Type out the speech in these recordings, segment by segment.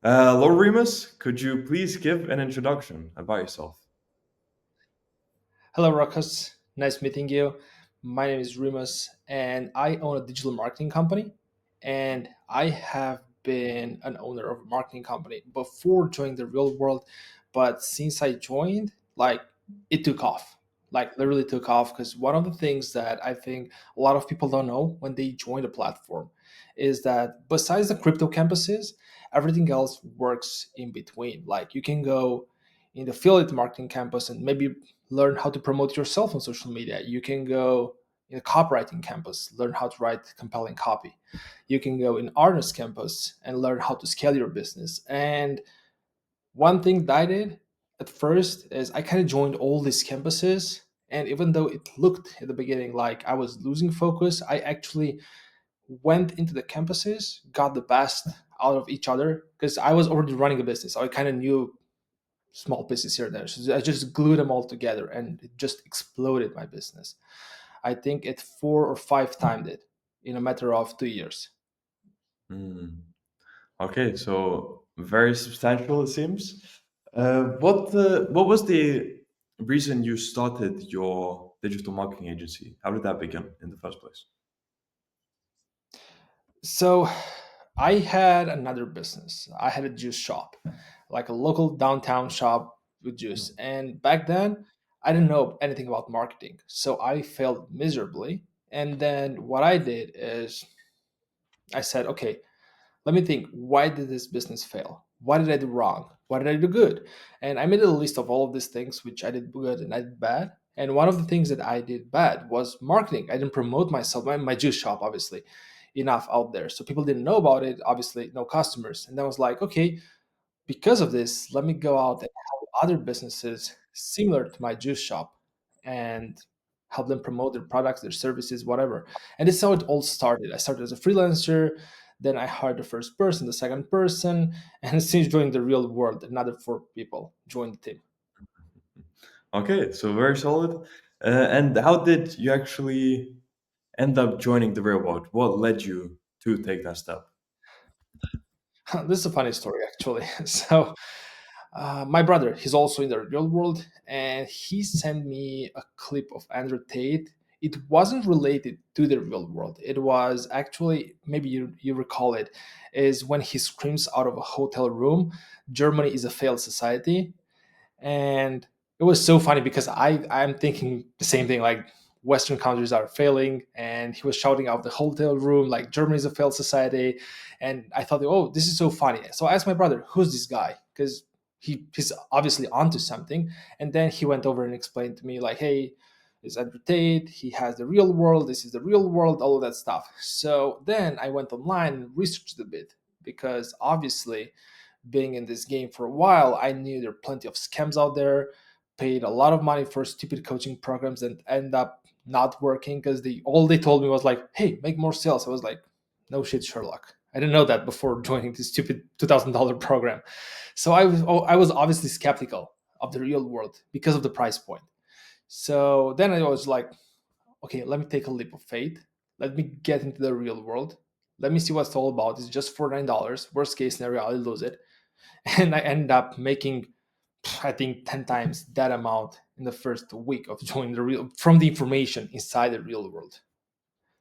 Lord Remus, could you please give an introduction about yourself? Hello, Ruckus. Nice meeting you. My name is Remus, and I own a digital marketing company. And I have been an owner of a marketing company before joining the real world. But since I joined, it took off. Like, literally took off. Because one of the things that I think a lot of people don't know when they join the platform is that besides the crypto campuses, everything else works in between. Like, you can go in the affiliate marketing campus and maybe learn how to promote yourself on social media. You can go in a copywriting campus, learn how to write compelling copy. You can go in Arno's campus and learn how to scale your business. And one thing that I did at first is I kind of joined all these campuses. And even though it looked at the beginning like I was losing focus, I actually went into the campuses, got the best out of each other because I was already running a business. So I kind of knew small pieces here and there. So I just glued them all together and it just exploded my business. I think it 4 or 5 timed it in a matter of 2 years. Hmm. Okay, so very substantial it seems. What was the reason you started your digital marketing agency? How did that begin in the first place? So I had another business. I had a juice shop, like a local downtown shop with juice. And back then, I didn't know anything about marketing. So I failed miserably. And then what I did is I said, okay, let me think, why did this business fail? What did I do wrong? What did I do good? And I made a list of all of these things which I did good and I did bad. And one of the things that I did bad was marketing. I didn't promote myself, my juice shop, obviously, enough out there. So people didn't know about it, obviously, no customers. And I was like, okay, because of this, let me go out and help other businesses similar to my juice shop and help them promote their products, their services, whatever. And this is how it all started. I started as a freelancer, then I hired the first person, the second person, and since joining the real world, another 4 people joined the team. Okay, so very solid. And how did you actually end up joining the real world? What led you to take that step? This is a funny story, actually. So, my brother, he's also in the real world, and he sent me a clip of Andrew Tate. It wasn't related to the real world. It was actually, maybe you recall it, is when he screams out of a hotel room, Germany is a failed society. And it was so funny because I'm thinking the same thing, like Western countries are failing, and he was shouting out the hotel room like Germany is a failed society. And I thought, oh, this is so funny. So I asked my brother, who's this guy? Because he's obviously onto something. And then he went over and explained to me like, hey, it's Andrew Tate, he has the real world, this is the real world, all of that stuff. So then I went online and researched a bit, because obviously being in this game for a while, I knew there are plenty of scams out there. Paid a lot of money for stupid coaching programs and end up not working because they told me was like, "Hey, make more sales." I was like, "No shit, Sherlock." I didn't know that before joining this stupid $2,000 program. So I was obviously skeptical of the real world because of the price point. So then I was like, okay, let me take a leap of faith. Let me get into the real world. Let me see what it's all about. It's just $49. Worst case scenario, I'll lose it. And I ended up making, I think, 10 times that amount in the first week of joining the real from the information inside the real world.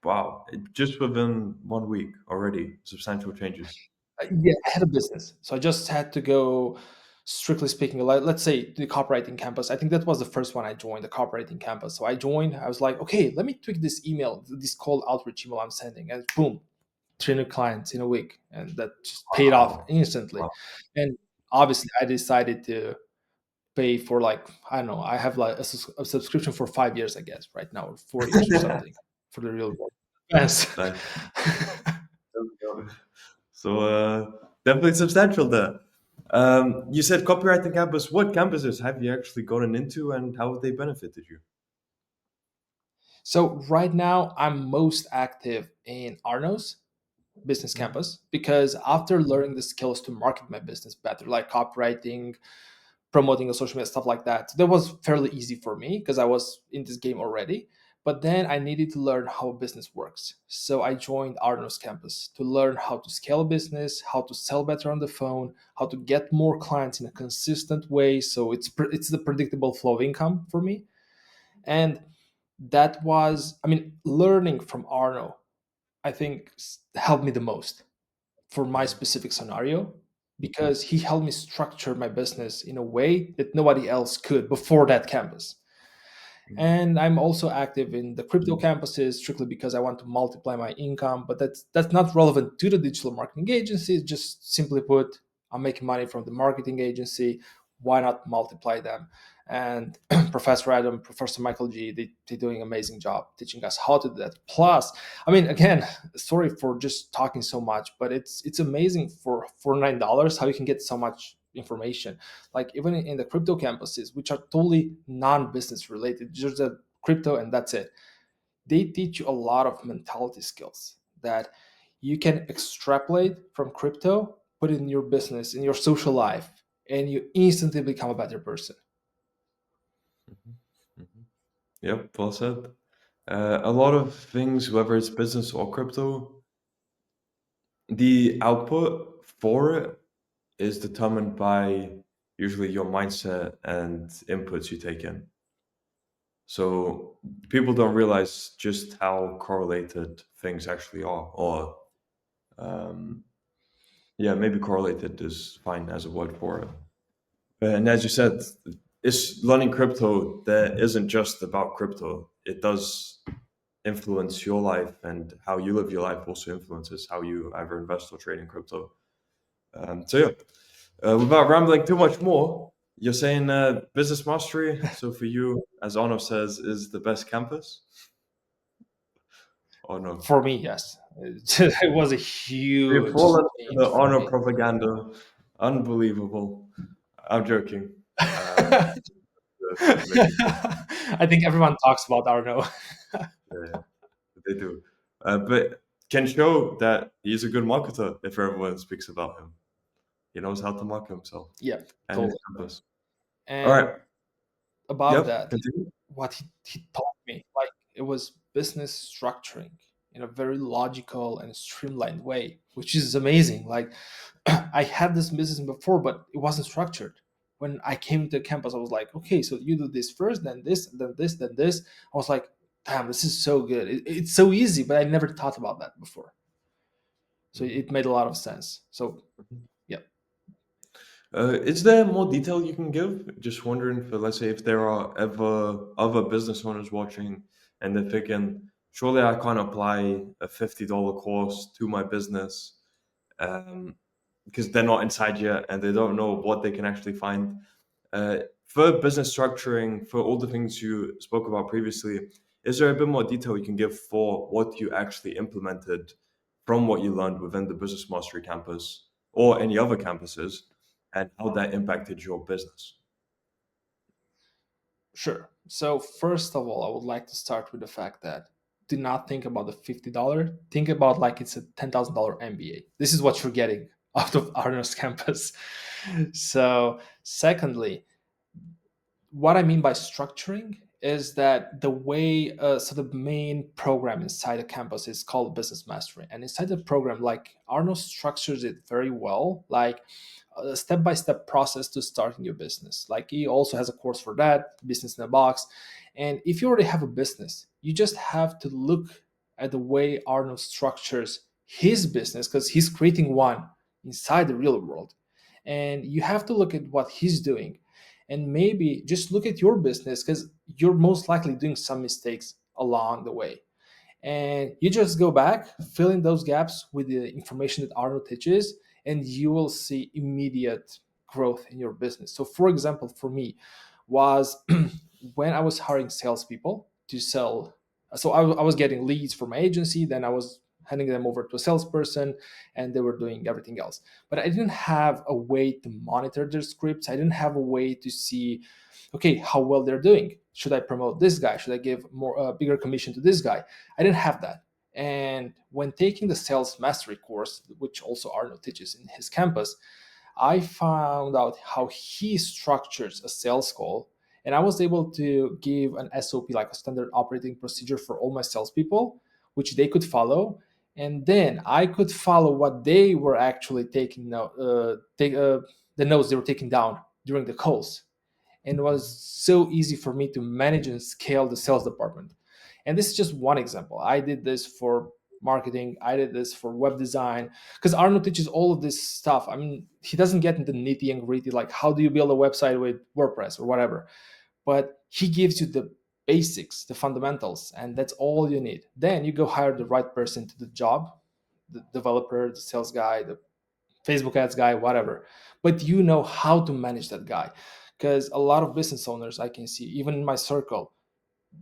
Wow, just within 1 week already, substantial changes. Yeah, I had a business, so I just had to go. Strictly speaking, let's say the copywriting campus. I think that was the first one I joined, the copywriting campus. So I joined. I was like, okay, let me tweak this email, this cold outreach email I'm sending, and boom, 300 clients in a week, and that just paid off Wow. instantly. Wow. And obviously, I decided to pay for, like, I don't know, I have like a subscription for 5 years, I guess, right now, or 4 years or something for the real world. Yes. Nice. There we go. So definitely substantial there. You said copywriting campus. What campuses have you actually gotten into, and how have they benefited you? So right now, I'm most active in Arno's business campus because after learning the skills to market my business better, like copywriting, promoting on social media, stuff like that, that was fairly easy for me because I was in this game already. But then I needed to learn how business works. So I joined Arno's campus to learn how to scale a business, how to sell better on the phone, how to get more clients in a consistent way. So it's the predictable flow of income for me. And that was, I mean, learning from Arno, I think helped me the most for my specific scenario, because he helped me structure my business in a way that nobody else could before that campus. And I'm also active in the crypto campuses strictly because I want to multiply my income, but that's not relevant to the digital marketing agency. Just simply put, I'm making money from the marketing agency. Why not multiply them? And Professor Adam, Professor Michael G, they're doing an amazing job teaching us how to do that. Plus, I mean, again, sorry for just talking so much, but it's amazing for $9 how you can get so much information. Like even in the crypto campuses, which are totally non-business related, just a crypto and that's it. They teach you a lot of mentality skills that you can extrapolate from crypto, put it in your business, in your social life, and you instantly become a better person. Mhm. Yep, well said. A lot of things, whether it's business or crypto, the output for it is determined by usually your mindset and inputs you take in. So people don't realize just how correlated things actually are, or um, yeah, maybe correlated is fine as a word for it. And as you said, it's learning crypto that isn't just about crypto. It does influence your life, and how you live your life also influences how you either invest or trade in crypto. So yeah, without rambling too much more, you're saying business mastery. So for you, as Arno says, is the best campus, or no? For me, yes. It was a We've huge fallen to change the for Arno me. propaganda. Unbelievable. I'm joking. To make it joke. I think everyone talks about Arno. Yeah, they do. But can show that he's a good marketer if everyone speaks about him. He knows how to market himself Yeah, and his totally. campus. All And right. above Yep. that, Continue. what he taught me, like it was business structuring in a very logical and streamlined way, which is amazing. Like I had this business before, but it wasn't structured. When I came to campus, I was like, okay, so you do this first, then this, then this, then this. I was like, damn, this is so good. It's so easy, but I never thought about that before. So Mhm. it made a lot of sense. So yeah, Is there more detail you can give? Just wondering for, let's say, if there are ever other business owners watching and they're thinking, surely I can't apply a $50 course to my business, um, because they're not inside yet and they don't know what they can actually find. For business structuring, for all the things you spoke about previously, is there a bit more detail you can give for what you actually implemented from what you learned within the Business Mastery campus or any other campuses, and how that impacted your business? sure. So first of all, I would like to start with the fact that do not think about the $50. Think about like it's a $10,000 MBA. This is what you're getting out of Arno's campus. So secondly, what I mean by structuring is that the way, so the main program inside the campus is called Business Mastery. And inside the program, like Arno structures it very well, like a step by step process to starting your business. Like he also has a course for that, Business in a Box. And if you already have a business, you just have to look at the way Arno structures his business because he's creating one inside the real world. And you have to look at what he's doing and maybe just look at your business because you're most likely doing some mistakes along the way, and you just go back, fill in those gaps with the information that Arno teaches, and you will see immediate growth in your business. So for example, for me was when I was hiring salespeople to sell. So I was getting leads from my agency, then I was handing them over to a salesperson, and they were doing everything else. But I didn't have a way to monitor their scripts. I didn't have a way to see, okay, how well they're doing. Should I promote this guy? Should I give more bigger commission to this guy? I didn't have that. And when taking the sales mastery course, which also Arno teaches in his campus, I found out how he structures a sales call And I was able to give an SOP, like a standard operating procedure, for all my salespeople, which they could follow. And then I could follow what they were actually taking the notes they were taking down during the calls. And it was so easy for me to manage and scale the sales department. And this is just one example. I did this for marketing, I did this for web design, because Arno teaches all of this stuff. I mean, he doesn't get into nitty and gritty, like how do you build a website with WordPress or whatever, but he gives you the basics, the fundamentals, and that's all you need. Then you go hire the right person to the job, the developer, the sales guy, the Facebook ads guy, whatever. But you know how to manage that guy. Because a lot of business owners I can see, even in my circle,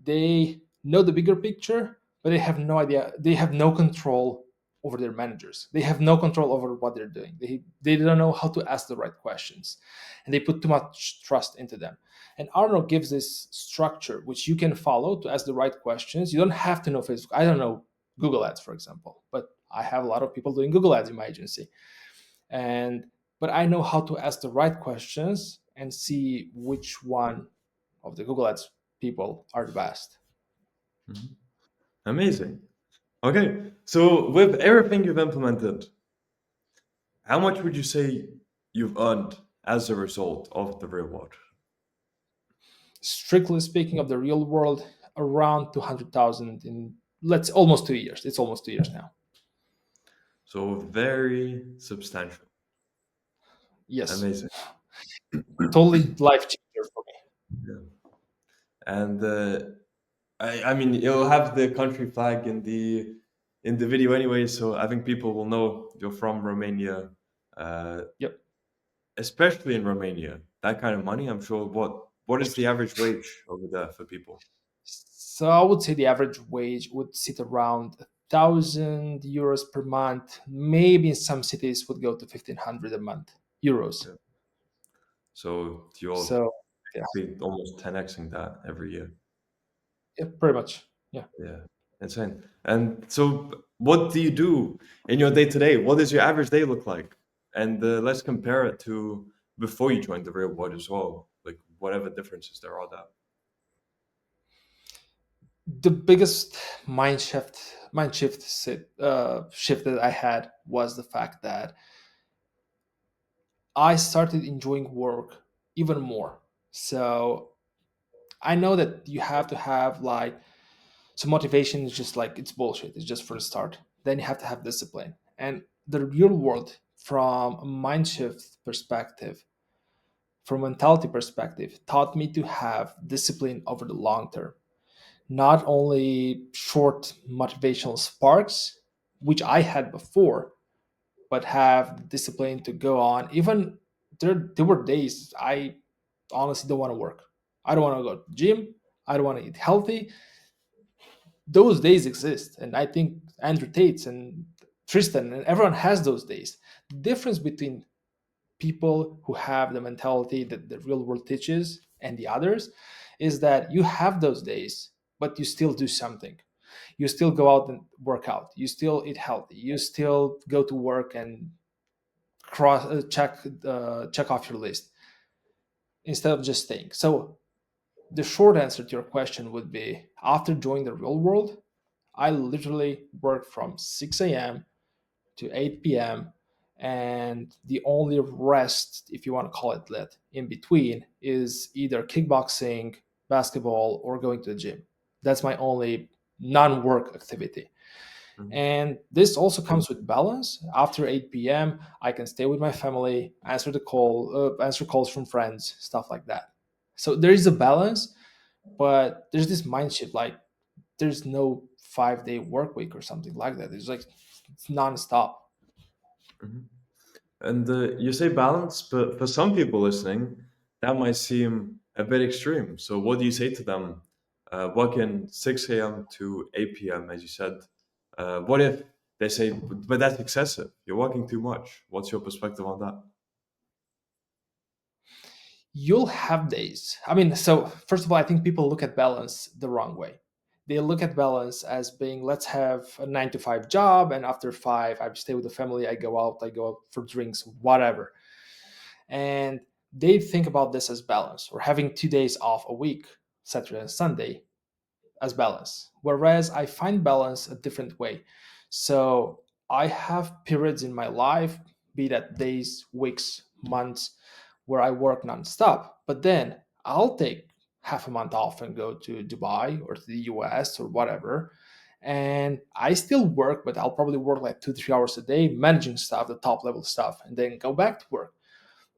they know the bigger picture, but they have no idea. They have no control over their managers. They have no control over what they're doing. They don't know how to ask the right questions, and they put too much trust into them. And Arno gives this structure which you can follow to ask the right questions. You don't have to know Facebook. I don't know Google Ads, for example, but I have a lot of people doing Google Ads in my agency, and but I know how to ask the right questions and see which one of the Google Ads people are the best. Mhm. Amazing. Okay, so with everything you've implemented, how much would you say you've earned as a result of the reward? Strictly speaking of the real world, around 200,000 in, let's, almost 2 years. It's almost 2 years now. So very substantial. Yes, Amazing. totally life changer for me. Yeah. And I mean, it'll have the country flag in the video anyway, so I think people will know you're from Romania. Uh, Yep. Especially in Romania, that kind of money, I'm sure. What is the average wage over there for people? So I would say the average wage would sit around 1,000 euros per month. Maybe in some cities would go to 1,500 a month euros. Yeah. So you'll So yeah, be almost 10xing that every year. yeah, pretty much. Yeah. Yeah, insane. And so, what do you do in your day to day? What does your average day look like? And let's compare it to before you joined the real world as well. Like whatever differences there are. That. The biggest mind shift that I had was the fact that I started enjoying work even more. So I know that you have to have like, so motivation is just like, it's bullshit. It's just for the start. Then you have to have discipline. And the real world, from a mind shift perspective, from a mentality perspective, taught me to have discipline over the long term. Not only short motivational sparks, which I had before, but have the discipline to go on. Even there were days I honestly don't want to work. I don't want to go to the gym. I don't want to eat healthy. Those days exist, and I think Andrew Tate's and Tristan and everyone has those days. The difference between people who have the mentality that the real world teaches and the others is that you have those days, but you still do something. You still go out and work out. You still eat healthy. You still go to work and check off your list instead of just staying. So the short answer to your question would be, after joining the real world, I literally work from 6 a.m. to 8 p.m. And the only rest, if you want to call it that, in between is either kickboxing, basketball, or going to the gym. That's my only non work activity. Mhm. And this also comes with balance. After 8 p.m., I can stay with my family, answer calls from friends, stuff like that. So there is a balance, but there's this mind shift, like there's no 5 day work week or something like that. It's like it's nonstop. Mhm. And you say balance, but for some people listening, that might seem a bit extreme. So, what do you say to them? Working 6 a.m. to 8 p.m., as you said. What if they say, but that's excessive? You're working too much. What's your perspective on that? You'll have days. I mean, so first of all, I think people look at balance the wrong way. They look at balance as being, let's have a 9 to 5 job, and after five, I stay with the family, I go out for drinks, whatever. And they think about this as balance, or having 2 days off a week, Saturday and Sunday, as balance. Whereas I find balance a different way. So I have periods in my life, be that days, weeks, months, where I work nonstop. But then I'll take half a month off and go to Dubai or to the US or whatever. And I still work, but I'll probably work like 2, 3 hours a day managing stuff, the top level stuff, and then go back to work.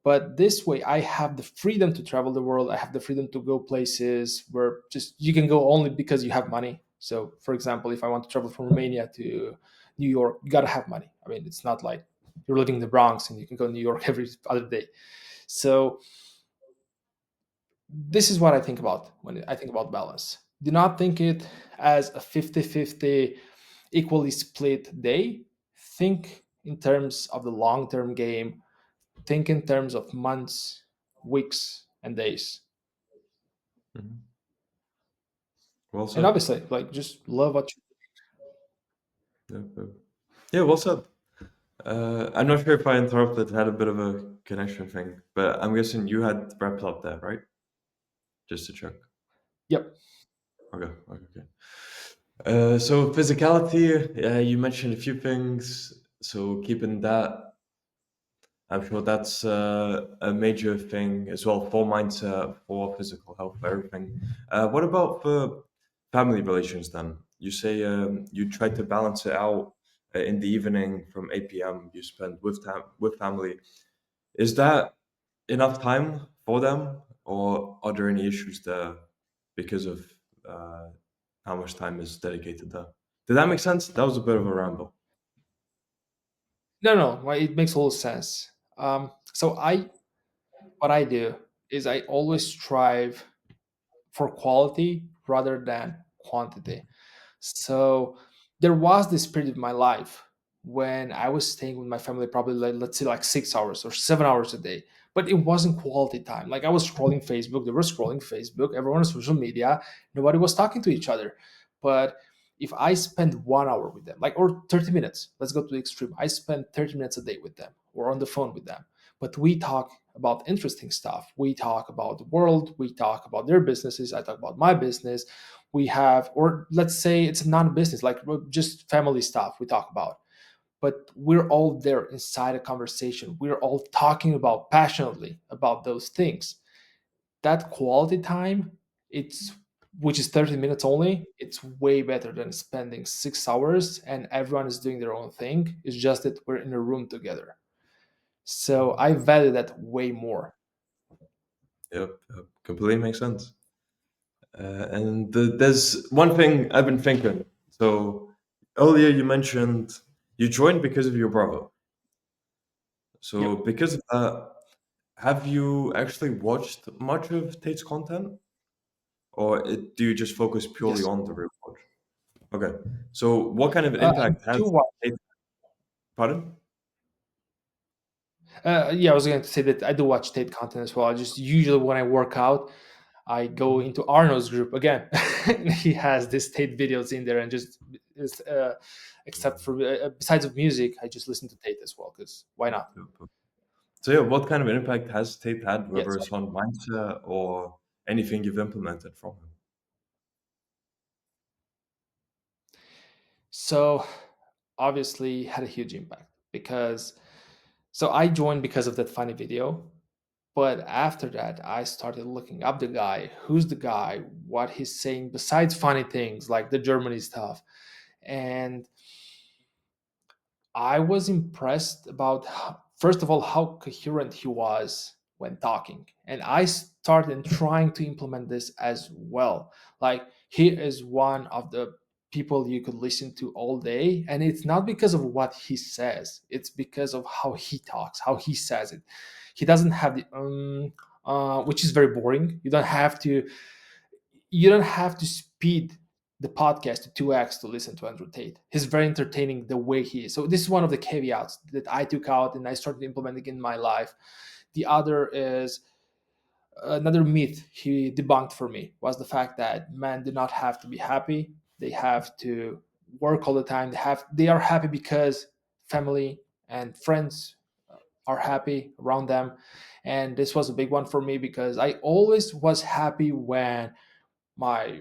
But this way I have the freedom to travel the world. I have the freedom to go places where just you can go only because you have money. So for example, if I want to travel from Romania to New York, you got to have money. I mean, it's not like you're living in the Bronx and you can go to New York every other day. So this is what I think about when I think about balance. Do not think it as a 50-50 equally split day. Think in terms of the long-term game. Think in terms of months, weeks, and days. Mhm. Well And said. obviously, like, just love what you. Yeah, yeah. Yeah, well said. I'm not sure if I interrupted, had a bit of a connection thing, but I'm guessing you had wrapped up there, right? Just to check. Yep. Okay, okay, okay. So physicality, you mentioned a few things. So keeping that, I'm sure that's a major thing as well for mindset, for physical health, for everything. What about for family relations then? You say you try to balance it out in the evening from 8 p.m. you spend with with family. Is that enough time for them, or are there any issues there because of uh, how much time is dedicated there? Did that make sense? That was a bit of a ramble. No, no, well, it makes a lot of sense. So what I do is I always strive for quality rather than quantity. So there was this period of my life when I was staying with my family, probably like, let's say like 6 hours or 7 hours a day, but it wasn't quality time. Like I was scrolling Facebook, they were scrolling Facebook, everyone on social media, nobody was talking to each other. But if I spend 1 hour with them, like or 30 minutes, let's go to the extreme. I spend 30 minutes a day with them or on the phone with them. But we talk about interesting stuff. We talk about the world, we talk about their businesses, I talk about my business, we have, or let's say it's non-business, like just family stuff we talk about, but we're all there inside a conversation, we're all talking about passionately about those things. That quality time, it's which is 30 minutes only, it's way better than spending 6 hours and everyone is doing their own thing. It's just that we're in a room together. So I value that way more. Yep, yep, completely makes sense. And there's one thing I've been thinking. So earlier you mentioned you joined because of your brother. So Yep. because of that, have you actually watched much of Tate's content, or do you just focus purely Yes. on the rewatch? Okay. So what kind of an I impact has do watch. Tate? Pardon? Yeah, I was going to say that I do watch Tate content as well. I just usually when I work out, I go Mhm. into Arno's group again. He has this Tate videos in there, and just except for besides of music, I just listen to Tate as well because why not? Yep. So yeah, what kind of an impact has Tate had, whether Yes. it's on mindset or anything you've implemented from him? So obviously had a huge impact because so I joined because of that funny video. But after that, I started looking up the guy. Who's the guy? What he's saying besides funny things like the Germany stuff. And I was impressed about, first of all, how coherent he was when talking. And I started trying to implement this as well. Like, he is one of the people you could listen to all day. And it's not because of what he says, it's because of how he talks, how he says it. He doesn't have the, which is very boring. You don't have to speed the podcast to 2x to listen to Andrew Tate. He's very entertaining the way he is. So this is one of the caveats that I took out and I started implementing in my life. The other is another myth he debunked for me was the fact that men do not have to be happy. They have to work all the time. They are happy because family and friends are happy around them. And this was a big one for me because I always was happy when my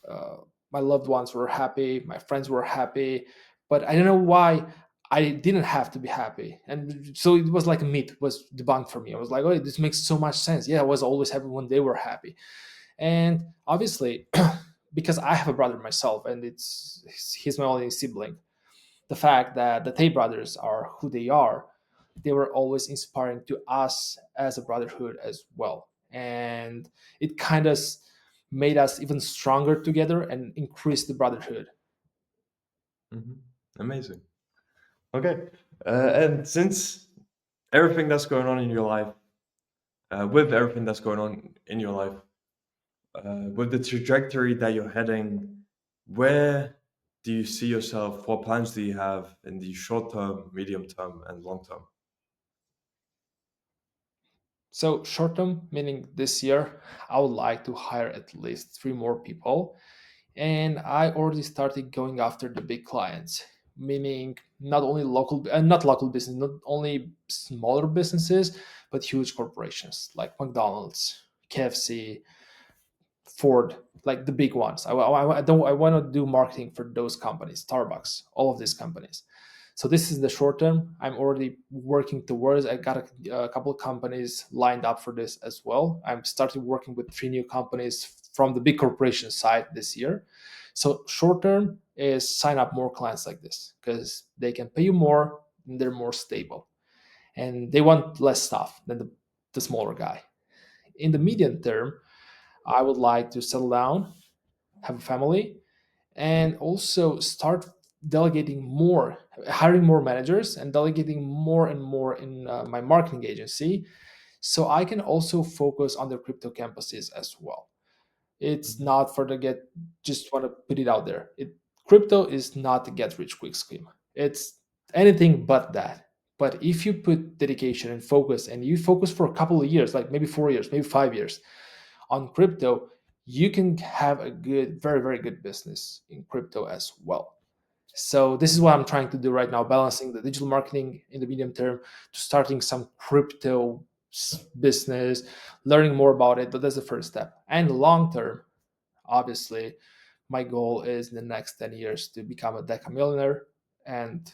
uh, my loved ones were happy, my friends were happy, but I don't know why I didn't have to be happy. And so it was like a myth was debunked for me. I was like, oh, this makes so much sense. Yeah, I was always happy when they were happy. And obviously, because I have a brother myself, and he's my only sibling, the fact that the Tay brothers are who they were always inspiring to us as a brotherhood as well. And it kind of made us even stronger together and increased the brotherhood. Hmm. Amazing. Okay. And since everything that's going on in your life, with everything that's going on in your life, with the trajectory that you're heading, where do you see yourself? What plans do you have in the short term, medium term, and long term? So, short term, meaning this year, I would like to hire at least three more people. And I already started going after the big clients, meaning not local business, not only smaller businesses, but huge corporations like McDonald's, KFC, Ford, like the big ones. I don't. I want to do marketing for those companies, Starbucks, all of these companies. So this is the short term. I'm already working towards. I got a couple of companies lined up for this as well. I'm starting working with three new companies from the big corporation side this year. So short term is sign up more clients like this because they can pay you more and they're more stable and they want less stuff than the smaller guy. In the medium term, I would like to settle down, have a family, and also start delegating more, hiring more managers and delegating more and more in my marketing agency so I can also focus on the crypto campuses as well. It's Hmm. not for the get, just want to put it out there. Crypto is not a get rich quick scheme. It's anything but that. But if you put dedication and focus and you focus for a couple of years, like maybe 4 years, maybe 5 years, on crypto, you can have a good, very, very good business in crypto as well. So this is what I'm trying to do right now, balancing the digital marketing in the medium term to starting some crypto business, learning more about it. But that's the first step. And long term, obviously, my goal is in the next 10 years to become a deca millionaire and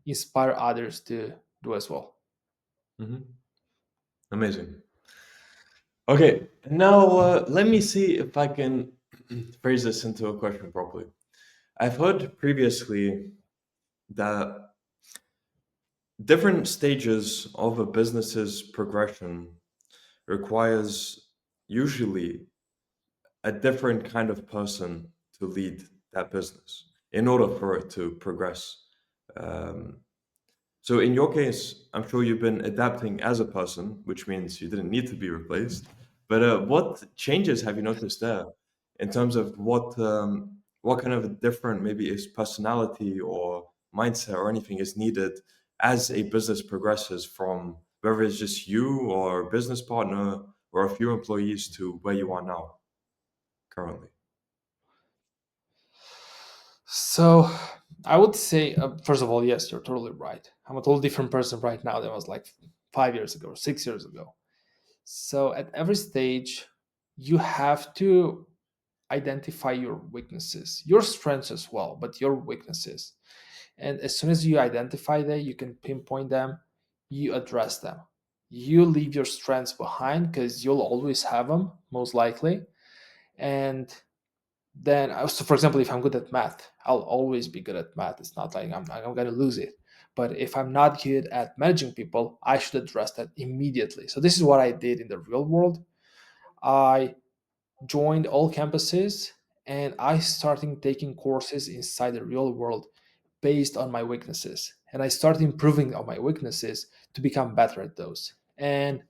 inspire others to do as well. Hmm. Amazing. Okay, now let me see if I can phrase this into a question properly. I've heard previously that different stages of a business's progression requires usually a different kind of person to lead that business in order for it to progress. Um, So in your case, I'm sure you've been adapting as a person, which means you didn't need to be replaced. But what changes have you noticed there in terms of what kind of a different maybe is personality or mindset or anything is needed as a business progresses from whether it's just you or a business partner or a few employees to where you are now currently? So I would say, first of all, yes, you're totally right. I'm a totally different person right now than I was like 5 years ago, 6 years ago. So at every stage, you have to identify your weaknesses, your strengths as well, but your weaknesses. And as soon as you identify them, you can pinpoint them, you address them. You leave your strengths behind because you'll always have them, most likely. And then, so for example, if I'm good at math, I'll always be good at math. It's not like I'm going to lose it. But if I'm not good at managing people, I should address that immediately. So this is what I did in the real world. I joined all campuses and I started taking courses inside the real world based on my weaknesses. And I started improving on my weaknesses to become better at those. And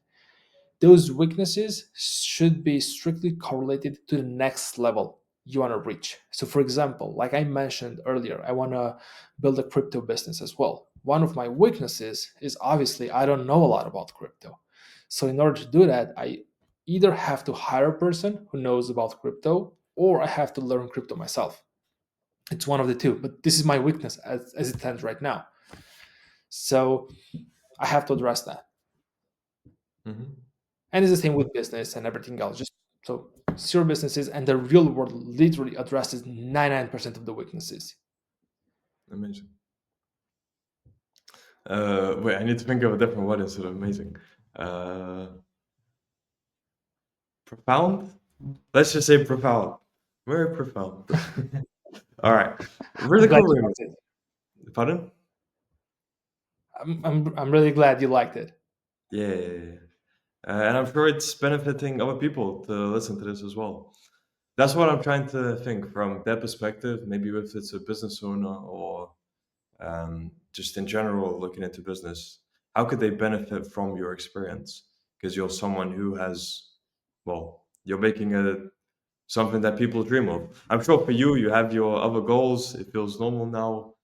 those weaknesses should be strictly correlated to the next level you want to reach. So, for example, like I mentioned earlier, I want to build a crypto business as well. One of my weaknesses is obviously I don't know a lot about crypto. So, in order to do that, I either have to hire a person who knows about crypto or I have to learn crypto myself. It's one of the two, but this is my weakness as it stands right now. So, I have to address that. Hmm. And it's the same with business and everything else. Just so zero businesses, and the real world literally addresses 99% of the weaknesses. Amazing. Wait, I need to think of a different word instead of amazing. Uh, Profound? Let's just say profound. Very profound. All right. I'm Really glad cool, you Remus. liked it. Pardon? I'm really glad you liked it. Yeah, yeah, yeah, yeah. And I'm sure it's benefiting other people to listen to this as well. That's what I'm trying to think from their perspective. Maybe if it's a business owner or just in general looking into business, how could they benefit from your experience? Because you're someone who has, well, you're making a something that people dream of. I'm sure for you, you have your other goals. It feels normal now.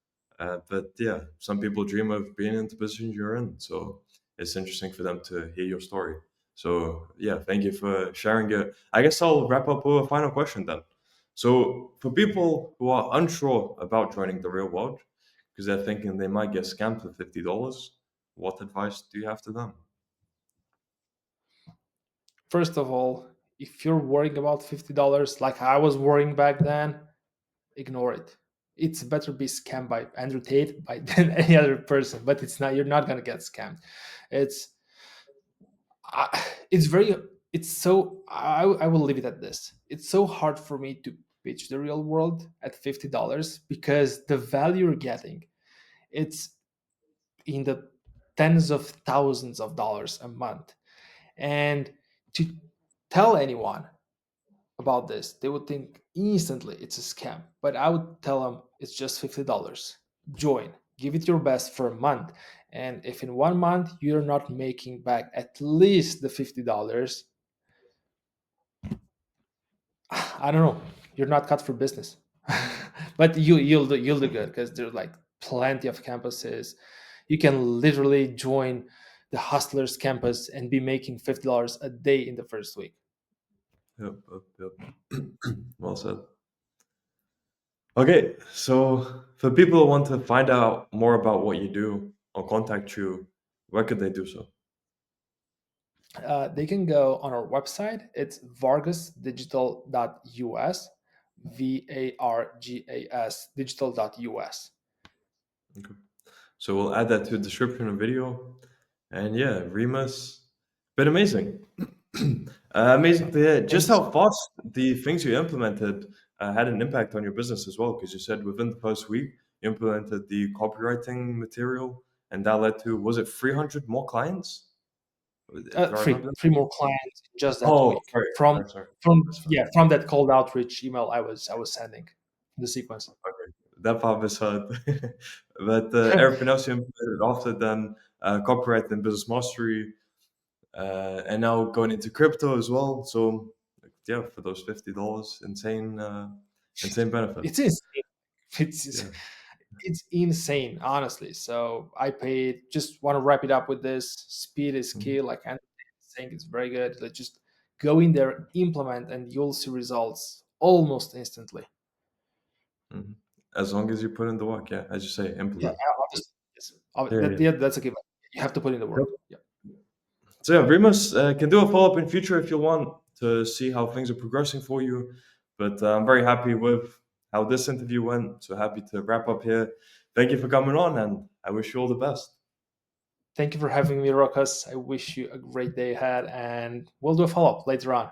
But yeah, some people dream of being in the position you're in. So it's interesting for them to hear your story. So yeah, thank you for sharing it. I guess I'll wrap up with a final question then. So for people who are unsure about joining the real world, because they're thinking they might get scammed for $50, what advice do you have to them? First of all, if you're worrying about $50, like I was worrying back then, ignore it. It's better be scammed by Andrew Tate by than any other person, but it's not. You're not gonna get scammed. It's it's very it's so I will leave it at this. It's so hard for me to pitch the real world at $50 because the value you're getting, it's in the tens of thousands of dollars a month. And to tell anyone about this, they would think instantly it's a scam. But I would tell them it's just $50. Join, give it your best for a month. And if in 1 month you're not making back at least the $50, I don't know, you're not cut for business. But you'll do good because there's like plenty of campuses. You can literally join the Hustlers campus and be making $50 a day in the first week. Yep, yep, yep. Well said. Okay, so for people who want to find out more about what you do or contact you, where could they do so? They can go on our website. It's vargasdigital.us, VARGAS digital.us. Okay. So we'll add that to the description of video. And yeah, Remus, been amazing. Amazing to hear just Thank you so how fast the things you implemented had an impact on your business as well. Because you said within the first week, you implemented the copywriting material, and that led to, was it 300 more clients? Do I remember that? Three more clients just that Oh, week sorry, from sorry, sorry. from That's fine. yeah from that cold outreach email I was sending the sequence. Okay, that part is hard. But everything else you implemented after then, copyright and business mastery, and now going into crypto as well. So yeah, for those $50, insane, insane benefit. It's insane. It's Yeah. it's insane, honestly. So I paid. Just want to wrap it up with this: speed is Mhm, key. Like I'm saying, it's very good. Like just go in there, implement, and you'll see results almost instantly. mhm. As long as you put in the work, yeah, as you say, Yeah, implement. obviously. Yes. Yeah, That, yeah. yeah, that's a given. You have to put in the Yep. work. Yeah. So yeah, Remus can do a follow up in future if you want to see how things are progressing for you. But I'm very happy with how this interview went. So happy to wrap up here. Thank you for coming on, and I wish you all the best. Thank you for having me, Rokas. I wish you a great day ahead, and we'll do a follow up later on.